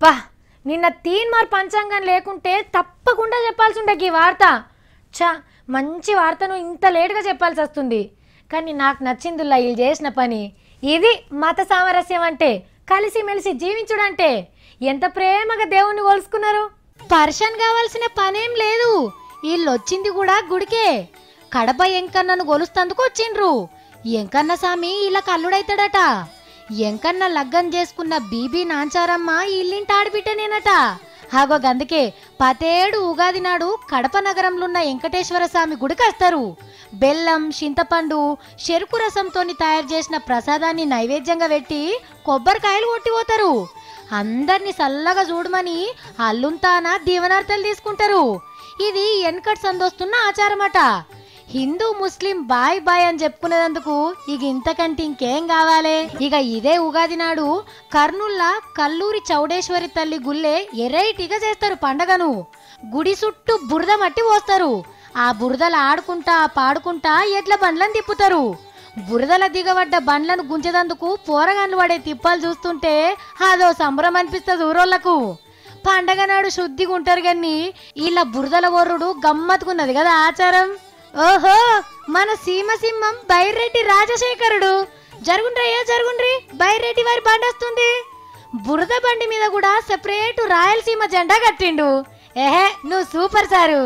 బా నిన్న తీన్మార్ పంచాంగం లేకుంటే తప్పకుండా చెప్పాల్సి ఉండే ఈ వార్త. చా మంచి వార్తను ఇంత లేటుగా చెప్పాల్సి వస్తుంది. కానీ నాకు నచ్చిందిలా వీళ్ళు చేసిన పని. ఇది మత సామరస్యం అంటే, కలిసిమెలిసి జీవించుడంటే. ఎంత ప్రేమగా దేవుణ్ణి కొలుసుకున్నారు. పర్షన్ కావాల్సిన పనేం లేదు. వీళ్ళు వచ్చింది కూడా గుడికే. కడప ఎంకన్నను గొలుస్తందుకు వచ్చిండ్రు. ఎంకన్న స్వామి ఇలా కల్లుడైతాడట. ఎంకన్న లగ్గం చేసుకున్న బీబీ నాంచారమ్మ ఇల్లింటి ఆడిబిట్టనేనట. హాగో గందుకే పతేడు ఉగాది నాడు కడప నగరంలో ఉన్న వెంకటేశ్వర స్వామి గుడికి వస్తారు. బెల్లం, చింతపండు, చెరుకు రసంతోని తయారు చేసిన ప్రసాదాన్ని నైవేద్యంగా పెట్టి కొబ్బరికాయలు కొట్టిపోతారు. అందరినీ చల్లగా చూడమని అల్లుంతాన దీవనార్థాలు తీసుకుంటారు. ఇది వెనకటి సందొస్తున్న ఆచారమట. హిందూ ముస్లిం బాయ్ బాయ్ అని చెప్పుకునేందుకు ఇక ఇంతకంటే ఇంకేం కావాలి. ఇక ఇదే ఉగాది నాడు కర్నూల్లా కల్లూరి చౌడేశ్వరి తల్లి గుళ్ళే ఎరైటీగా చేస్తారు పండగను. గుడి చుట్టూ బురద మట్టి పోస్తారు. ఆ బురదలు ఆడుకుంటా పాడుకుంటా ఎడ్ల బండ్లను తిప్పుతారు. బురదల దిగబడ్డ బండ్లను గుంజేదందుకు పోరగాన్లు పడే తిప్పాలు చూస్తుంటే అదో సంబరం అనిపిస్తుంది ఊరోళ్లకు. పండగ నాడు శుద్ధిగా ఉంటారు కానీ ఇలా బురదల ఒర్రుడు గమ్మత్తుకున్నది కదా ఆచారం. ఓహో మన సీమ సింహం బైరెడ్డి రాజశేఖరుడు. జరుగుండ్రయ్యా జరుగుండ్రి, బైరెడ్డి వారి బండి వస్తుంది. బురద బండి మీద కూడా సెపరేట్ రాయలసీమ జెండా కట్టిండు. ఏహే నువ్వు సూపర్ సారు.